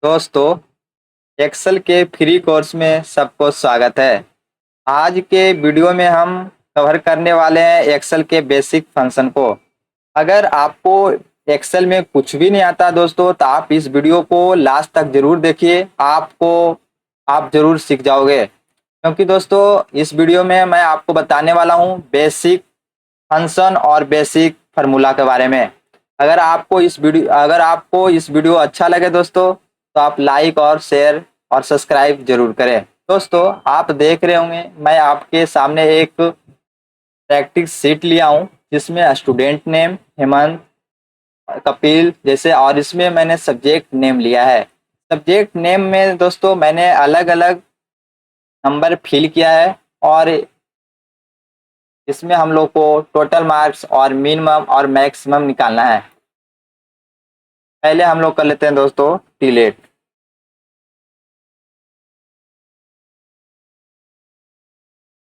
दोस्तों, एक्सेल के free course में सबको स्वागत है। आज के वीडियो में हम कवर करने वाले हैं एक्सेल के बेसिक फंक्शन को। अगर आपको एक्सेल में कुछ भी नहीं आता दोस्तों, तो आप इस वीडियो को लास्ट तक जरूर देखिए। आप जरूर सीख जाओगे, क्योंकि दोस्तों इस वीडियो में मैं आपको बताने वाला हूँ बेसिक फंक्शन और बेसिक फार्मूला के बारे में। अगर आपको इस वीडियो अच्छा लगे दोस्तों, तो आप लाइक और शेयर और सब्सक्राइब जरूर करें। दोस्तों, आप देख रहे होंगे मैं आपके सामने एक प्रैक्टिस शीट लिया हूँ, जिसमें स्टूडेंट नेम हेमंत, कपिल जैसे, और इसमें मैंने सब्जेक्ट नेम लिया है। सब्जेक्ट नेम में दोस्तों मैंने अलग अलग नंबर फिल किया है, और इसमें हम लोग को टोटल मार्क्स और मिनिमम और मैक्सिमम निकालना है। पहले हम लोग कर लेते हैं दोस्तों डिलीट।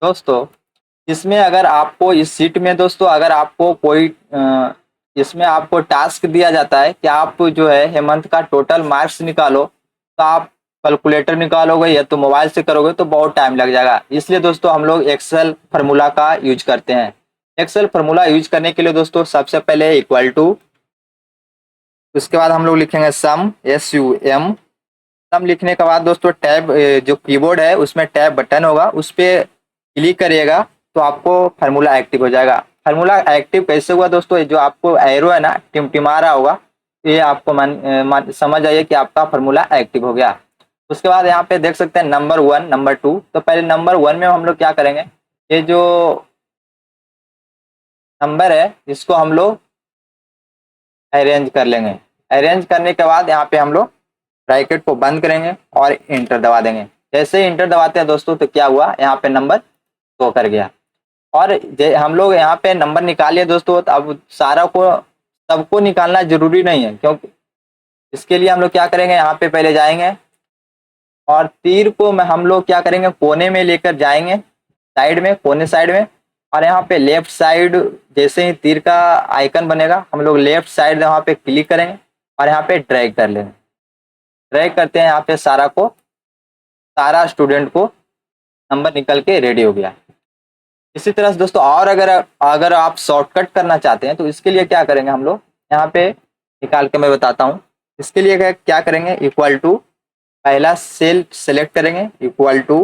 दोस्तों, इसमें अगर आपको इस सीट में दोस्तों अगर आपको कोई इसमें आपको टास्क दिया जाता है कि आप जो है हेमंत का टोटल मार्क्स निकालो, तो आप कैलकुलेटर निकालोगे या तो मोबाइल से करोगे तो बहुत टाइम लग जाएगा। इसलिए दोस्तों हम लोग एक्सेल फार्मूला का यूज करते हैं। एक्सेल फार्मूला यूज करने के लिए दोस्तों सबसे पहले इक्वल टू, उसके बाद हम लोग लिखेंगे सम, SUM। सम लिखने के बाद दोस्तों टैब, जो कीबोर्ड है उसमें टैब बटन होगा, उस पर क्लिक करिएगा तो आपको फार्मूला एक्टिव हो जाएगा। फार्मूला एक्टिव कैसे हुआ दोस्तों? ये जो आपको एरो है ना टिमटिमा रहा होगा, ये आपको समझ जाइए कि आपका फार्मूला एक्टिव हो गया। उसके बाद यहाँ पे देख सकते हैं नंबर 1, नंबर 2। तो पहले नंबर 1 में हम लोग क्या करेंगे, ये जो नंबर है इसको हम लोग अरेंज कर लेंगे। अरेंज करने के बाद यहाँ पे हम लोग ब्रैकेट को बंद करेंगे और इंटर दबा देंगे। जैसे ही इंटर दबाते हैं दोस्तों, तो क्या हुआ, यहाँ पे नंबर शो कर गया। और हम लोग यहाँ पे नंबर निकाल लिए दोस्तों। तो अब सबको निकालना जरूरी नहीं है, क्योंकि इसके लिए हम लोग क्या करेंगे, यहाँ पे पहले जाएंगे और तीर को हम लोग क्या करेंगे, कोने में लेकर जाएंगे, साइड में, कोने साइड में। और यहाँ पे लेफ्ट साइड जैसे ही तीर का आइकन बनेगा, हम लोग लेफ्ट साइड वहाँ पे क्लिक करेंगे और यहाँ पे ड्रैग कर लेंगे। ड्रैग करते हैं यहाँ पे सारा स्टूडेंट को नंबर निकल के रेडी हो गया। इसी तरह से दोस्तों, और अगर आप शॉर्टकट करना चाहते हैं तो इसके लिए क्या करेंगे, हम लोग यहाँ पे निकाल के मैं बताता हूँ। इसके लिए क्या करेंगे, इक्वल टू, पहला सेल सेलेक्ट करेंगे, इक्वल टू,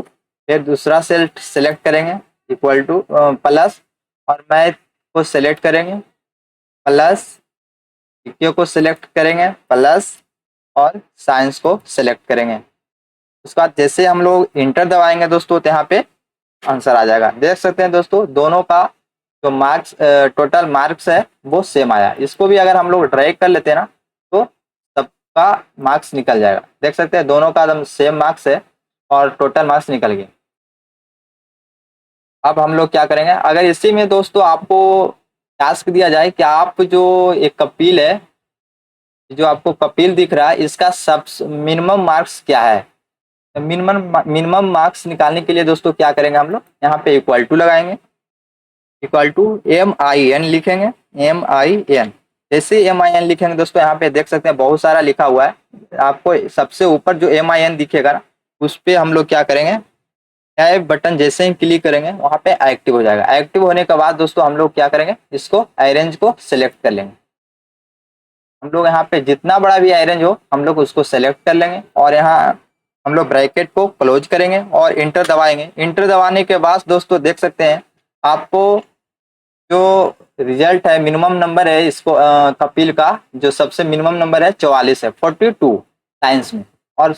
फिर दूसरा सेल सेलेक्ट करेंगे, इक्वल टू, प्लस, और मैथ को सेलेक्ट करेंगे, प्लस, जीके को सिलेक्ट करेंगे, प्लस, और साइंस को सिलेक्ट करेंगे। उसके बाद जैसे हम लोग इंटर दबाएंगे दोस्तों, तो यहाँ पे आंसर आ जाएगा। देख सकते हैं दोस्तों, दोनों का जो मार्क्स, टोटल मार्क्स है वो सेम आया। इसको भी अगर हम लोग ड्रैग कर लेते हैं ना, तो सबका मार्क्स निकल जाएगा। देख सकते हैं दोनों का एकदम सेम मार्क्स है और टोटल मार्क्स निकल गए। अब हम लोग क्या करेंगे, अगर इसी में दोस्तों आपको टास्क दिया जाए कि आप जो एक कपिल है, जो आपको कपिल दिख रहा है, इसका सब मिनिमम मार्क्स क्या है। मिनिमम मार्क्स निकालने के लिए दोस्तों क्या करेंगे, हम लोग यहाँ पे इक्वल टू लगाएंगे, इक्वल टू MIN लिखेंगे, MIN। जैसे MIN लिखेंगे दोस्तों, यहाँ पे देख सकते हैं बहुत सारा लिखा हुआ है। आपको सबसे ऊपर जो MIN दिखेगा ना, उस पर हम लोग क्या करेंगे, टैब बटन जैसे ही क्लिक करेंगे वहाँ पे एक्टिव हो जाएगा। एक्टिव होने के बाद दोस्तों हम लोग क्या करेंगे, इसको अरेंज को सिलेक्ट कर लेंगे। हम लोग यहाँ पे जितना बड़ा भी अरेंज हो, हम लोग उसको सेलेक्ट कर लेंगे, और यहाँ हम लोग ब्रैकेट को क्लोज करेंगे और इंटर दबाएंगे। इंटर दबाने के बाद दोस्तों देख सकते हैं आपको जो रिजल्ट है, मिनिमम नंबर है इसको, कपिल का जो सबसे मिनिमम नंबर है 44 है, 42 साइंस में। और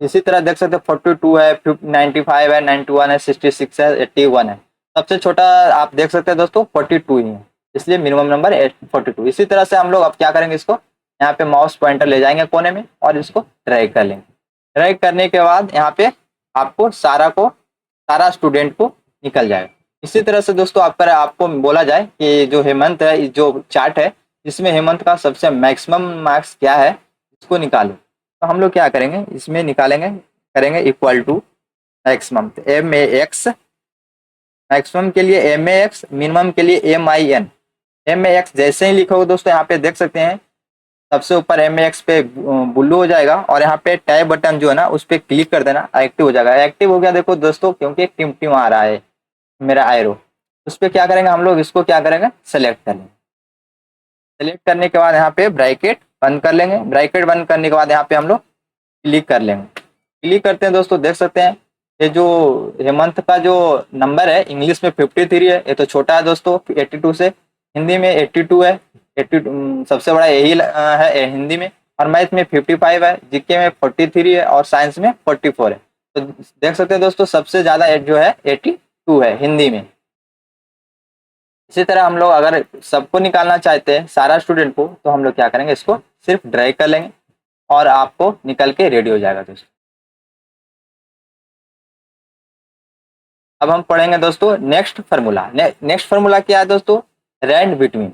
इसी तरह देख सकते हैं 42 है, 95 है, 91 है, 66 है, 81 है। सबसे छोटा आप देख सकते हैं दोस्तों 42 ही है, इसलिए मिनिमम नंबर 42। इसी तरह से हम लोग अब क्या करेंगे, इसको यहाँ पे माउस पॉइंटर ले जाएंगे कोने में और इसको ड्रैग कर लेंगे। ड्रैग करने के बाद यहाँ पे आपको सारा स्टूडेंट को निकल जाएगा। इसी तरह से दोस्तों आपको बोला जाए कि जो हेमंत है, जो चार्ट है, इसमें हेमंत का सबसे मैक्सिमम मार्क्स क्या है, इसको निकालो। तो हम लोग क्या करेंगे, इसमें निकालेंगे, करेंगे equal to maximum, MAX। Maximum के लिए MAX, मिनिमम के लिए MIN। MAX जैसे ही लिखोगे दोस्तों, यहाँ पे देख सकते हैं सबसे ऊपर MAX पे ब्लू हो जाएगा और यहाँ पे टैब बटन जो है ना उस पर क्लिक कर देना, एक्टिव हो जाएगा। एक्टिव हो गया देखो दोस्तों, क्योंकि एक टिमटिम आ रहा है मेरा एरो, उस पर क्या करेंगे हम लोग, इसको क्या करेंगे, सेलेक्ट कर लेंगे। सेलेक्ट करने के बाद यहाँ पे ब्रैकेट बंद कर लेंगे। ब्रैकेट बंद करने के बाद यहाँ पे हम लोग क्लिक कर लेंगे। क्लिक करते हैं दोस्तों, देख सकते हैं ये जो हेमंत का जो नंबर है इंग्लिश में 53 है, ये तो छोटा है दोस्तों 82 से, हिंदी में 82 है। 82 सबसे बड़ा यही है हिंदी में, और मैथ में 55 है, जीके में 43 है और साइंस में 44 है। तो देख सकते हैं दोस्तों सबसे ज्यादा जो है 82 है हिंदी में। इसी तरह हम लोग अगर सबको निकालना चाहते हैं सारा स्टूडेंट को, तो हम लोग क्या करेंगे, इसको सिर्फ ड्रैग कर लेंगे और आपको निकल के रेडी हो जाएगा दोस्तों। अब हम पढ़ेंगे दोस्तों नेक्स्ट फार्मूला। नेक्स्ट फार्मूला क्या है दोस्तों, रैंड बिटवीन।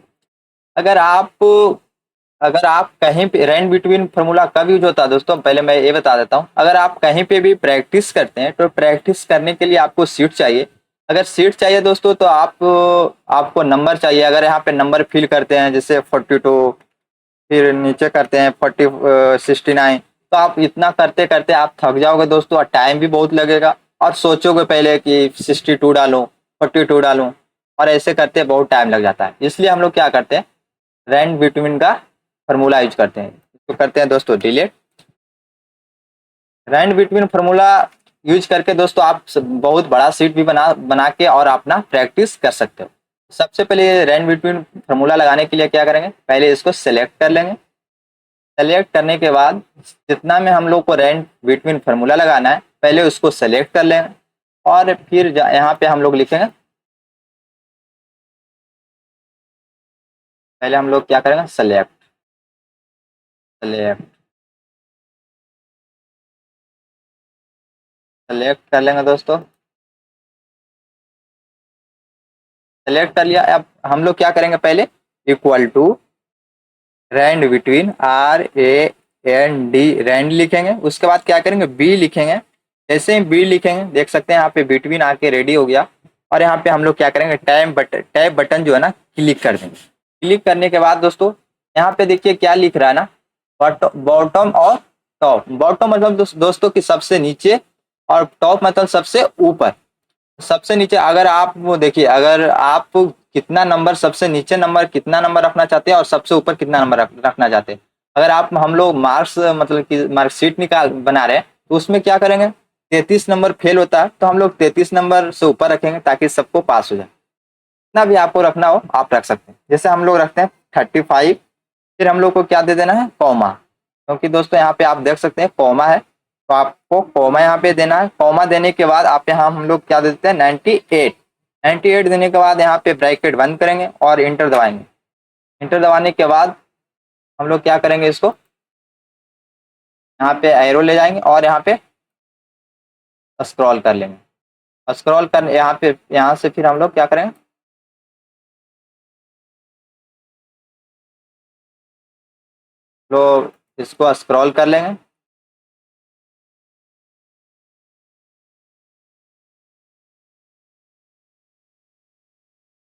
अगर आप अगर आप कहीं पे, रैंड बिटवीन फार्मूला कब यूज होता है दोस्तों, पहले मैं ये बता देता हूँ। अगर आप कहीं पे भी प्रैक्टिस करते हैं तो प्रैक्टिस करने के लिए आपको सीट चाहिए। अगर सीट चाहिए दोस्तों तो आपको नंबर चाहिए। अगर यहाँ पे नंबर फिल करते हैं जैसे 42, फिर नीचे करते हैं 69, तो आप इतना करते करते आप थक जाओगे दोस्तों और टाइम भी बहुत लगेगा, और सोचोगे पहले कि 62 डालूं, 42 डालूं, और ऐसे करते बहुत टाइम लग जाता है। इसलिए हम लोग क्या करते हैं, रैंड बिटवीन का फार्मूला यूज करते हैं। तो करते हैं दोस्तों delete. Rand between formula use करके दोस्तों आप बहुत बड़ा सीट भी बना बना के और अपना प्रैक्टिस कर सकते हो। सबसे पहले रैंड बिटवीन फार्मूला लगाने के लिए क्या करेंगे, पहले इसको सेलेक्ट कर लेंगे। सेलेक्ट करने के बाद जितना में हम लोग को रैंड बिटवीन फार्मूला लगाना है, पहले उसको सेलेक्ट कर लेंगे और फिर यहाँ पे हम लोग लिखेंगे, पहले हम लोग क्या करेंगे, सेलेक्ट। सेलेक्ट सेलेक्ट कर लेंगे दोस्तों। सेलेक्ट कर लिया। अब हम लोग क्या करेंगे, पहले equal to rand between RAND, rand लिखेंगे। उसके बाद क्या करेंगे, बी लिखेंगे। जैसे ही बी लिखेंगे देख सकते हैं यहाँ पे बिटवीन आके रेडी हो गया। और यहाँ पे हम लोग क्या करेंगे, टैब बटन जो है ना क्लिक कर देंगे। क्लिक करने के बाद दोस्तों यहाँ पे देखिए क्या लिख रहा है ना, बॉटम और टॉप। बॉटम मतलब दोस्तों की सबसे नीचे, और टॉप मतलब सबसे ऊपर। सबसे नीचे अगर आप वो देखिए, अगर आप कितना नंबर, सबसे नीचे नंबर कितना नंबर रखना चाहते हैं और सबसे ऊपर कितना नंबर रखना चाहते हैं। अगर आप हम लोग मार्क्स मतलब कि मार्कशीट निकाल बना रहे हैं, तो उसमें क्या करेंगे, 33 नंबर फेल होता है तो हम लोग 33 नंबर से ऊपर रखेंगे ताकि सबको पास हो जाए। जितना भी आपको रखना हो आप रख सकते हैं। जैसे हम लोग रखते हैं 35, फिर हम लोग को क्या दे देना है, कॉमा, क्योंकि दोस्तों यहाँ पे आप देख सकते हैं कॉमा है, तो आपको कॉमा यहाँ पे देना है। कॉमा देने के बाद आप यहाँ हम लोग क्या देते हैं, 98। 98 देने के बाद यहाँ पे ब्रैकेट बंद करेंगे और इंटर दबाएंगे। इंटर दबाने के बाद हम लोग क्या करेंगे, इसको यहाँ पे एरो ले जाएंगे और यहाँ पे स्क्रॉल कर लेंगे। स्क्रॉल कर यहाँ पे, यहाँ से फिर हम लोग क्या करेंगे, तो इसको स्क्रॉल कर लेंगे।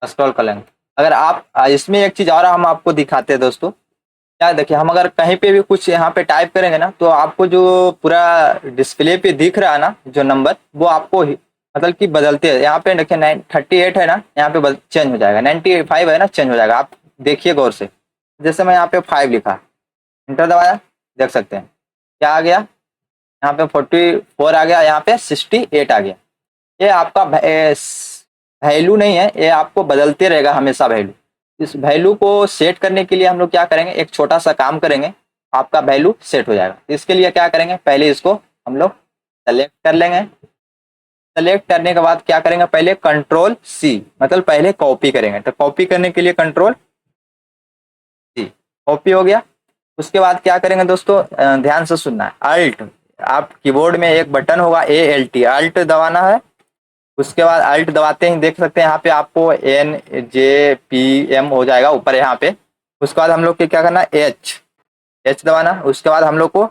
स्क्रॉल कर लेंगे। अगर आप इसमें एक चीज और हम आपको दिखाते हैं दोस्तों, क्या देखिए, हम अगर कहीं पे भी कुछ यहाँ पे टाइप करेंगे ना, तो आपको जो पूरा डिस्प्ले पे दिख रहा है ना जो नंबर, वो आपको मतलब कि बदलते हैं। यहाँ पे देखिए 38 है ना, यहाँ पे चेंज हो जाएगा, 95 है ना, चेंज हो जाएगा। आप देखिए गौर से। जैसे मैं यहाँ पे 5 लिखा, इंटर दबाया, देख सकते हैं क्या आ गया, यहाँ पे 44 आ गया, यहाँ पे 68 आ गया। ये आपका वैल्यू नहीं है, ये आपको बदलते रहेगा हमेशा वैल्यू। इस वैल्यू को सेट करने के लिए हम लोग क्या करेंगे, एक छोटा सा काम करेंगे, आपका वैल्यू सेट हो जाएगा। इसके लिए क्या करेंगे, पहले इसको हम लोग सेलेक्ट कर लेंगे। सेलेक्ट करने के बाद क्या करेंगे, पहले कंट्रोल C, मतलब पहले कॉपी करेंगे। तो कॉपी करने के लिए कंट्रोल C, कॉपी हो गया। उसके बाद क्या करेंगे दोस्तों, ध्यान से सुनना है, अल्ट, आप कीबोर्ड में एक बटन होगा ALT, अल्ट दबाना है। उसके बाद अल्ट दबाते ही देख सकते हैं यहाँ पे आपको NJPM हो जाएगा ऊपर यहाँ पे। उसके बाद हम लोग को क्या करना है, H दबाना। उसके बाद हम लोग को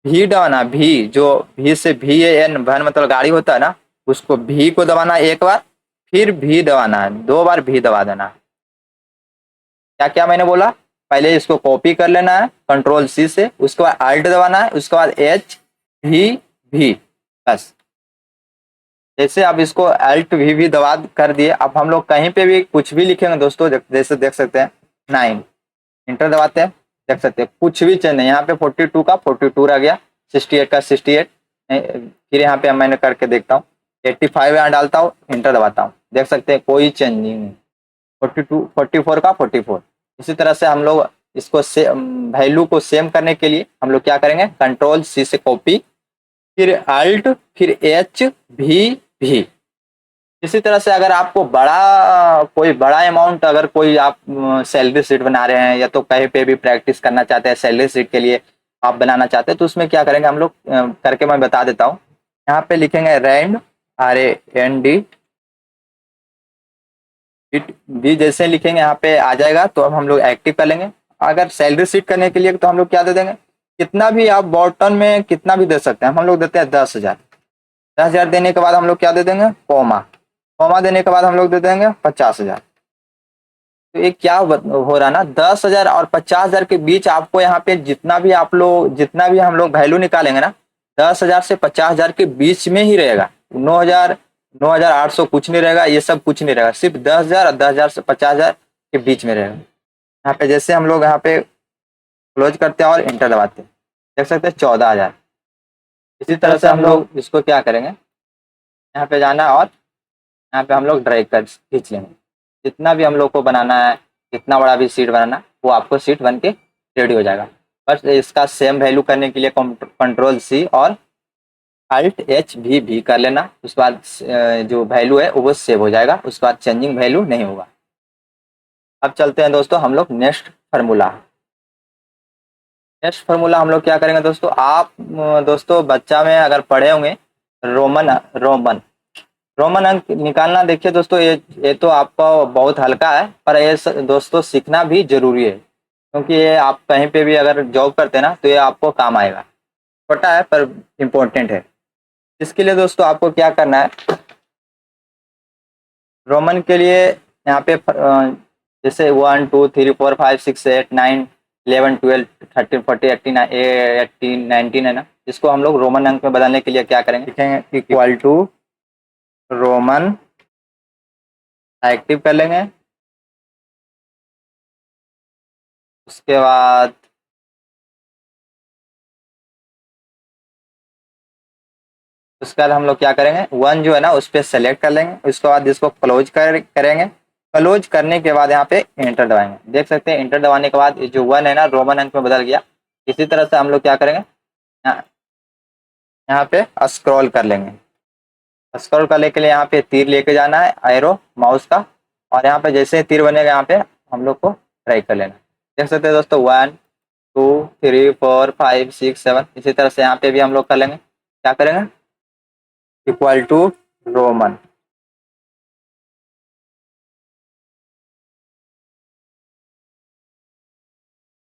V दबाना, V जो V से VAN, भन मतलब गाड़ी होता है ना, उसको V को दबाना एक बार, फिर V दबाना है, 2 बार V दबा देना। क्या क्या मैंने बोला, पहले इसको कॉपी कर लेना है कंट्रोल सी से, उसके बाद अल्ट दबाना है, उसके बाद एच भी बस। जैसे अब इसको अल्ट भी दबा कर दिए, अब हम लोग कहीं पे भी कुछ भी लिखेंगे दोस्तों, जैसे देख सकते हैं 9, इंटर दबाते हैं, देख सकते हैं कुछ भी चेंज नहीं, यहाँ पे 42 का 42 रह गया, 68 का 68, फिर यहाँ पे मैंने करके देखता हूँ 85 यहाँ डालता हूँ, इंटर दबाता हूँ, देख सकते हैं कोई चेंज नहीं है, 42 44 का 44। इसी तरह से हम लोग इसको वैल्यू को सेम करने के लिए हम लोग क्या करेंगे, कंट्रोल सी से कॉपी, फिर अल्ट, फिर एच भी। इसी तरह से अगर आपको कोई बड़ा अमाउंट, अगर कोई आप सैलरी शीट बना रहे हैं या तो कहीं पे भी प्रैक्टिस करना चाहते हैं, सैलरी शीट के लिए आप बनाना चाहते हैं, तो उसमें क्या करेंगे हम लोग, करके मैं बता देता हूँ। यहाँ पे लिखेंगे रैंड, RAND भी, जैसे लिखेंगे यहाँ पे आ जाएगा, तो अब हम लोग एक्टिव कर लेंगे। अगर सैलरी शीट करने के लिए तो हम लोग क्या दे देंगे, कितना भी आप बॉटम में कितना भी दे सकते हैं, हम लोग देते हैं 10,000। 10,000 देने के बाद हम लोग क्या दे देंगे, कॉमा देने के बाद हम लोग दे देंगे 50,000। तो ये क्या हो रहा ना, 10,000 और 50,000 के बीच आपको यहाँ पे जितना भी हम लोग वैल्यू निकालेंगे ना, 10,000 से 50,000 के बीच में ही रहेगा। 9,000 9,800 कुछ नहीं रहेगा, ये सब कुछ नहीं रहेगा, सिर्फ 10,000 और 10,000 से 50,000 के बीच में रहेगा। यहाँ पे जैसे हम लोग यहाँ पे क्लोज करते हैं और इंटर दबाते हैं, देख सकते हैं 14,000। इसी तरह से हम लोग इसको क्या करेंगे, यहाँ पे जाना और यहाँ पे हम लोग ड्रैग कर खींच लेंगे, जितना भी हम लोग को बनाना है, जितना बड़ा भी सीट बनाना, वो आपको सीट बन के रेडी हो जाएगा। बस इसका सेम वैल्यू करने के लिए कंट्रोल सी और अल्ट एच भी कर लेना, उसके बाद जो वैल्यू है वो सेव हो जाएगा, उसके बाद चेंजिंग वैल्यू नहीं होगा। अब चलते हैं दोस्तों हम लोग नेक्स्ट फार्मूला। नेक्स्ट फार्मूला हम लोग क्या करेंगे दोस्तों, आप दोस्तों बच्चा में अगर पढ़े होंगे रोमन रोमन रोमन अंक निकालना, देखिए दोस्तों ये तो आपका बहुत हल्का है, पर ये दोस्तों सीखना भी जरूरी है, क्योंकि ये आप कहीं पे भी अगर जॉब करते हैं ना, तो ये आपको काम आएगा। छोटा है पर इम्पोर्टेंट है। इसके लिए दोस्तों आपको क्या करना है, रोमन के लिए यहाँ पे जैसे 1 2 3 4 5 6 8 9 11 12 13 14 18 19 है ना, इसको हम लोग रोमन अंक में बदलने के लिए क्या करेंगे, लिखेंगे इक्वल टू रोमन, एक्टिव कर लेंगे। उसके बाद हम लोग क्या करेंगे, 1 जो है ना उस पर सेलेक्ट कर लेंगे, उसके बाद इसको क्लोज करेंगे। क्लोज करने के बाद यहाँ पे एंटर दबाएंगे, देख सकते हैं एंटर दबाने के बाद जो 1 है ना रोमन अंक में बदल गया। इसी तरह से हम लोग क्या करेंगे, यहाँ पे स्क्रॉल कर लेंगे। स्क्रॉल करने के लिए यहाँ पे तीर लेके जाना है, एरो माउस का, और यहाँ पे जैसे तीर बनेगा यहाँ पे हम लोग को ट्राई कर लेना। देख सकते हैं दोस्तों 1 2 3 4 5 6 7, इसी तरह से यहाँ पे भी हम लोग कर लेंगे। क्या करेंगे, equal to roman,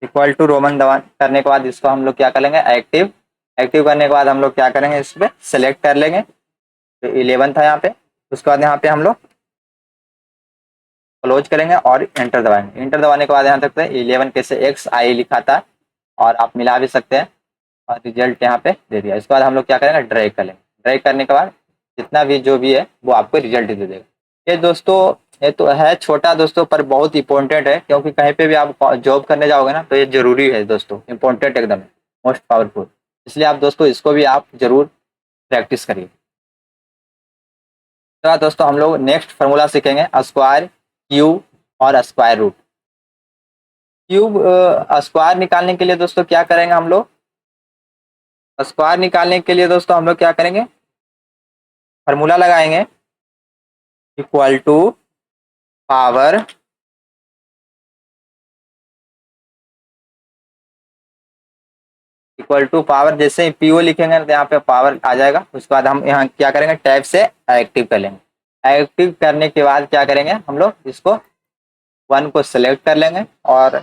equal to roman दबा करने के बाद इसको हम लोग क्या कर लेंगे, एक्टिव। एक्टिव करने के बाद हम लोग क्या करेंगे, इस पर सेलेक्ट कर लेंगे, तो 11 था यहाँ पे। उसके बाद यहाँ पे हम लोग क्लोज करेंगे और एंटर दबाएंगे। एंटर दबाने के बाद यहाँ तक 11 कैसे एक्स आई लिखा था, और आप मिला भी सकते हैं, और रिजल्ट यहाँ पे दे दिया। इसके बाद हम लोग क्या करेंगे, ड्रैग कर लेंगे। ड्रैग करने के बाद जितना भी जो भी है वो आपको रिजल्ट दे देगा। ये दोस्तों ये तो है छोटा दोस्तों, पर बहुत इंपॉर्टेंट है, क्योंकि कहीं पे भी आप जॉब करने जाओगे ना, तो ये जरूरी है दोस्तों, इंपॉर्टेंट एकदम मोस्ट पावरफुल। इसलिए आप दोस्तों इसको भी आप जरूर प्रैक्टिस करिए। तो दोस्तों हम लोग नेक्स्ट फार्मूला सीखेंगे, स्क्वायर, क्यूब और स्क्वायर रूट। क्यूब स्क्वायर निकालने के लिए दोस्तों क्या करेंगे हम लोग, स्क्वायर निकालने के लिए दोस्तों हम लोग क्या करेंगे, फार्मूला लगाएंगे, इक्वल टू पावर जैसे ही पीओ लिखेंगे तो यहाँ पे पावर आ जाएगा। उसके बाद हम यहाँ क्या करेंगे, टैब से एक्टिव कर लेंगे। एक्टिव करने के बाद क्या करेंगे हम लोग, इसको 1 को सिलेक्ट कर लेंगे और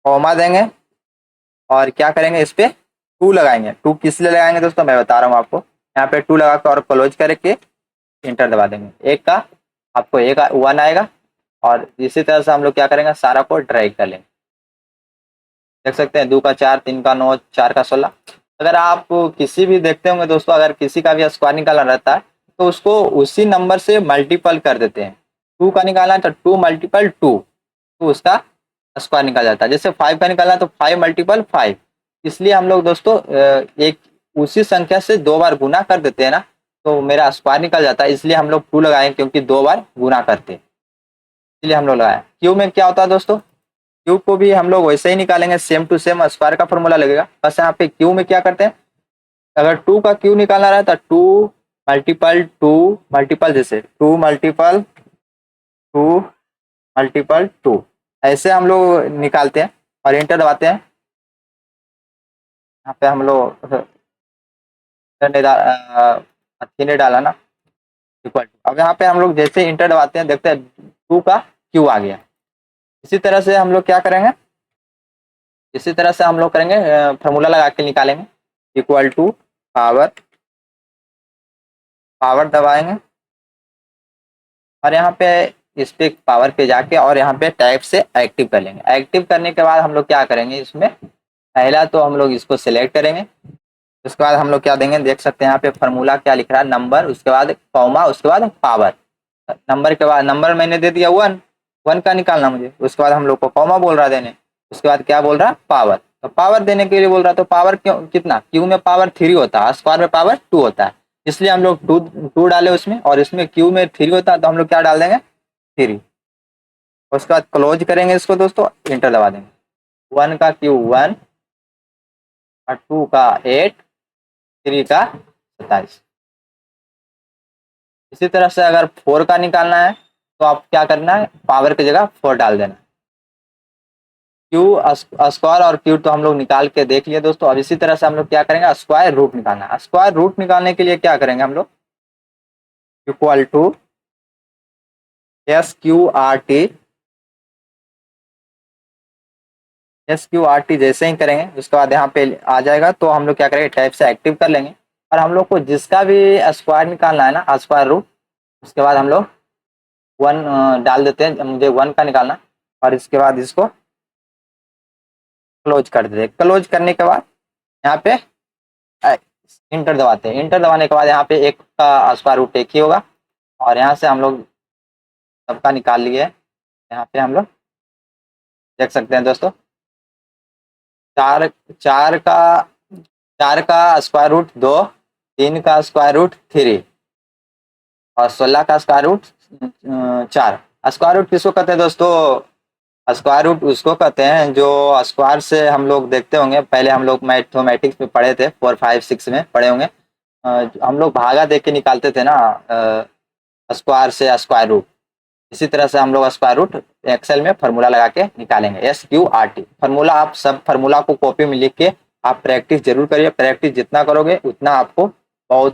कॉमा देंगे, और क्या करेंगे, इस पे 2 लगाएंगे। 2 किस लिए लगाएंगे दोस्तों, मैं बता रहा हूँ आपको। यहाँ पे 2 लगा कर और क्लोज करके इंटर दबा देंगे। एक का आपको 1 आएगा, और इसी तरह से हम लोग क्या करेंगे, सारा को ड्रैग कर लेंगे। देख सकते हैं 2 का 4, 3 का 9, 4 का 16। अगर आप किसी भी देखते होंगे दोस्तों, अगर किसी का भी स्क्वायर निकालना रहता है तो उसको उसी नंबर से मल्टीपल कर देते हैं। 2 का निकालना है तो 2 मल्टीपल 2, तो उसका स्क्वायर निकाल जाता है। जैसे 5 का निकालना है तो 5 मल्टीपल 5। इसलिए हम लोग दोस्तों एक उसी संख्या से 2 बार गुना कर देते हैं ना, तो मेरा स्क्वायर निकल जाता है। इसलिए हम लोग 2 लगाए क्योंकि 2 बार गुना करते हैं, इसलिए हम लोग लगाए। क्यू में क्या होता है दोस्तों, क्यू को भी हम लोग वैसे ही निकालेंगे, सेम टू सेम स्क्वायर का फॉर्मूला लगेगा। बस यहाँ पे क्यू में क्या करते हैं, अगर 2 का क्यू निकालना रहा तो 2 मल्टीपल जैसे 2 मल्टीपल 2 मल्टीपल 2, ऐसे हम लोग निकालते हैं और एंटर दबाते हैं। यहाँ पे हम लोग ने डाला ना इक्वल टू। अब यहाँ पे हम लोग जैसे इंटर दबाते हैं देखते हैं 2 का क्यू आ गया। इसी तरह से हम लोग क्या करेंगे, इसी तरह से हम लोग करेंगे, फार्मूला लगा के निकालेंगे। इक्वल टू पावर, पावर दबाएंगे और यहाँ पे इस पे पावर पे जाके और यहाँ पे टाइप से एक्टिव कर लेंगे। एक्टिव करने के बाद हम लोग क्या करेंगे, इसमें पहला तो हम लोग इसको सिलेक्ट करेंगे। उसके बाद हम लोग क्या देंगे, देख सकते हैं यहाँ पे फार्मूला क्या लिख रहा है, नंबर, उसके बाद कॉमा, उसके बाद पावर। नंबर के बाद नंबर मैंने दे दिया 1, 1 का निकालना मुझे। उसके बाद हम लोग को कॉमा बोल रहा है देने, उसके बाद क्या बोल रहा, पावर। तो पावर देने के लिए बोल रहा, तो पावर क्यों, कितना, क्यू में पावर 3 होता है, स्क्वायर में पावर 2 होता है, इसलिए हम लोग 2 डाले उसमें। और इसमें क्यू में 3 होता है तो हम लोग क्या डाल देंगे, 3। उसके बाद क्लोज करेंगे इसको दोस्तों, इंटर दबा देंगे। 1 का क्यू 1 और 2 का 8, 3 का 27। इसी तरह से अगर 4 का निकालना है तो आप क्या करना है, पावर की जगह 4 डाल देना। क्यू स्क्वायर और क्यू तो हम लोग निकाल के देख लिए दोस्तों। अब इसी तरह से हम लोग क्या करेंगे, स्क्वायर रूट निकालना है। स्क्वायर रूट निकालने के लिए क्या करेंगे हम लोग, इक्वल टू SQRT, SQRT जैसे ही करेंगे उसके बाद यहाँ पे आ जाएगा तो हम लोग क्या करेंगे, टाइप से एक्टिव कर लेंगे। और हम लोग को जिसका भी स्क्वायर निकालना है ना, स्क्वायर रूट, उसके बाद हम लोग 1 डाल देते हैं, मुझे 1 का निकालना। और इसके बाद इसको क्लोज कर देते हैं। क्लोज करने के बाद यहाँ पे इंटर दबाते हैं। इंटर दबाने के बाद यहाँ पे 1 का स्क्वायर रूट 1 ही होगा। और यहाँ से हम लोग सबका निकाल लिए। यहाँ पे हम लोग देख सकते हैं दोस्तों, 4 4 का स्क्वायर रूट 2, 3 का स्क्वायर रूट 3 और 16 का स्क्वायर रूट 4। स्क्वायर रूट किसको कहते हैं दोस्तों, स्क्वायर रूट उसको कहते हैं जो स्क्वायर से हम लोग देखते होंगे, पहले हम लोग मैथमेटिक्स में पढ़े थे, 4 5 6 में पढ़े होंगे। हम लोग भागा देख के निकालते थे ना, स्क्वायर से स्क्वायर रूट। इसी तरह से हम लोग स्क्वायर रूट एक्सेल में फार्मूला लगा के निकालेंगे, SQRT फार्मूला। आप सब फार्मूला को कॉपी में लिख के आप प्रैक्टिस जरूर करिए। प्रैक्टिस जितना करोगे उतना आपको बहुत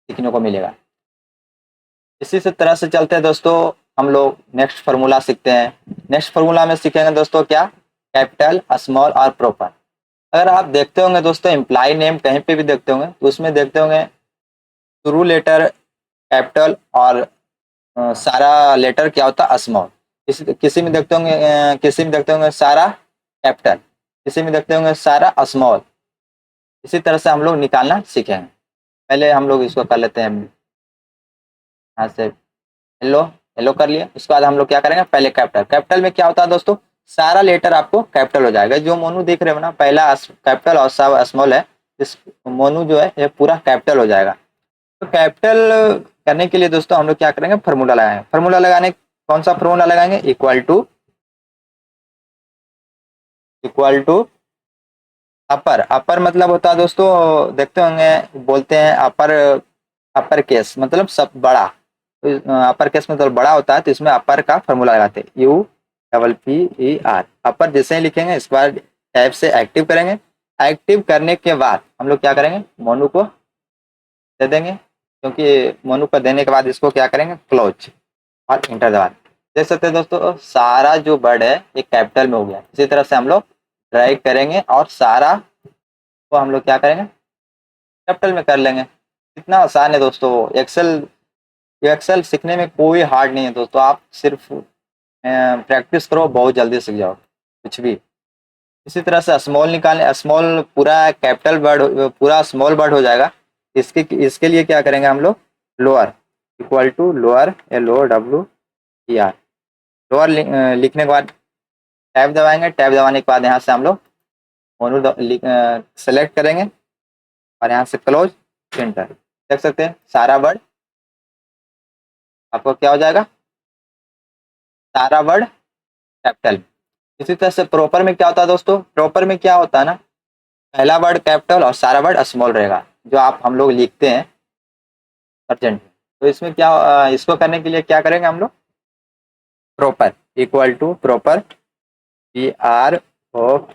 सीखने को मिलेगा। इसी से तरह से चलते हैं दोस्तों, हम लोग नेक्स्ट फार्मूला सीखते हैं। नेक्स्ट फार्मूला में सीखेंगे दोस्तों क्या, कैपिटल, स्मॉल और प्रॉपर। अगर आप देखते होंगे दोस्तों, एम्प्लॉय नेम कहीं पे भी देखते होंगे तो उसमें देखते होंगे शुरू लेटर कैपिटल और सारा लेटर क्या होता है, स्मॉल। किसी में देखते होंगे, किसी में देखते होंगे सारा कैपिटल, किसी में देखते होंगे सारा स्मॉल। इसी तरह से हम लोग निकालना सीखेंगे। पहले हम लोग इसको कर लेते हैं, यहाँ से हेलो हेलो कर लिए। उसके बाद हम लोग क्या करेंगे, पहले कैपिटल। कैपिटल में क्या होता है दोस्तों, सारा लेटर आपको कैपिटल हो जाएगा। जो मोनू देख रहे हो ना, पहला कैपिटल और सब स्मॉल है, इस मोनू जो है ये पूरा कैपिटल हो जाएगा। तो कैपिटल करने के लिए दोस्तों हम लोग क्या करेंगे, फार्मूला लगाएंगे। फार्मूला लगाने, कौन सा फार्मूला लगाएंगे, इक्वल टू अपर। अपर मतलब होता है दोस्तों, देखते होंगे बोलते हैं अपर, अपर केस मतलब सब बड़ा। अपर केस मतलब बड़ा होता है, तो इसमें अपर का फार्मूला लगाते हैं, UPPER। अपर जैसे ही लिखेंगे इसके बाद टाइप से एक्टिव करेंगे। एक्टिव करने के बाद हम लोग क्या करेंगे, मोनू को दे देंगे, क्योंकि मोनू को देने के बाद इसको क्या करेंगे, क्लोज और इंटर दबा। देख सकते हैं दोस्तों, सारा जो वर्ड है ये कैपिटल में हो गया। इसी तरह से हम लोग ड्रैग करेंगे और सारा को हम लोग क्या करेंगे, कैपिटल में कर लेंगे। इतना आसान है दोस्तों। एक्सेल, एक्सेल सीखने में कोई हार्ड नहीं है दोस्तों। आप सिर्फ प्रैक्टिस करो, बहुत जल्दी सीख जाओ कुछ भी। इसी तरह से स्मॉल निकालने, स्मॉल पूरा कैपिटल वर्ड पूरा स्मॉल वर्ड हो जाएगा। इसके लिए क्या करेंगे हम लोग, lower equal to lower LOWER। Lower लिखने के बाद टैब दबाएंगे, टैब दबाने के बाद यहाँ से हम लोग सेलेक्ट करेंगे और यहाँ से क्लोज एंटर। देख सकते हैं सारा वर्ड आपको क्या हो जाएगा, सारा वर्ड कैपिटल। इसी तरह से प्रॉपर में क्या होता है दोस्तों, प्रॉपर में क्या होता है ना, पहला वर्ड कैपिटल और सारा वर्ड स्मॉल रहेगा, जो आप हम लोग लिखते हैं अर्जेंट। तो इसमें क्या इसको करने के लिए क्या करेंगे हम लोग, proper equal to proper PROP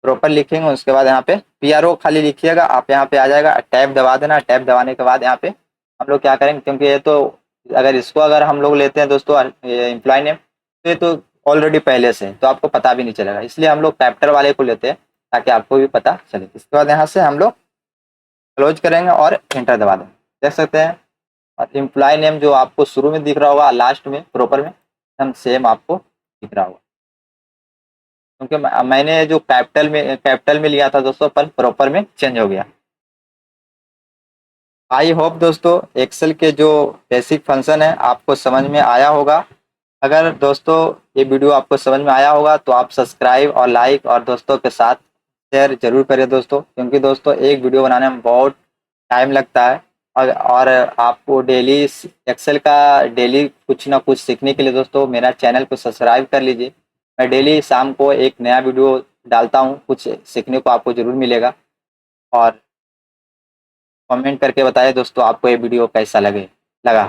proper लिखेंगे। उसके बाद यहाँ पे PRO खाली लिखिएगा, आप यहाँ पे आ जाएगा, टैब दबा देना। टैब दबाने के बाद यहाँ पे हम लोग क्या करेंगे, क्योंकि ये तो अगर हम लोग लेते हैं दोस्तों एम्प्लॉय नेम, तो ये तो ऑलरेडी पहले से है, तो आपको पता भी नहीं चलेगा, इसलिए हम लोग कैपिटल वाले को लेते हैं ताकि आपको भी पता चले। इसके बाद यहाँ से हम लोग क्लोज करेंगे और एंटर दबा देंगे। देख सकते हैं, और एम्प्लॉय नेम जो आपको शुरू में दिख रहा होगा, लास्ट में प्रॉपर में हम सेम आपको दिख रहा होगा, क्योंकि मैंने जो कैपिटल में लिया था दोस्तों, पर प्रॉपर में चेंज हो गया। आई होप दोस्तों एक्सेल के जो बेसिक फंक्शन है आपको समझ में आया होगा। अगर दोस्तों ये वीडियो आपको समझ में आया होगा तो आप सब्सक्राइब और लाइक और दोस्तों के साथ शेयर जरूर करें दोस्तों, क्योंकि दोस्तों एक वीडियो बनाने में बहुत टाइम लगता है। और आपको डेली एक्सेल का डेली कुछ ना कुछ सीखने के लिए दोस्तों मेरा चैनल को सब्सक्राइब कर लीजिए। मैं डेली शाम को एक नया वीडियो डालता हूँ, कुछ सीखने को आपको ज़रूर मिलेगा। और कमेंट करके बताइए दोस्तों आपको ये वीडियो कैसा लगा।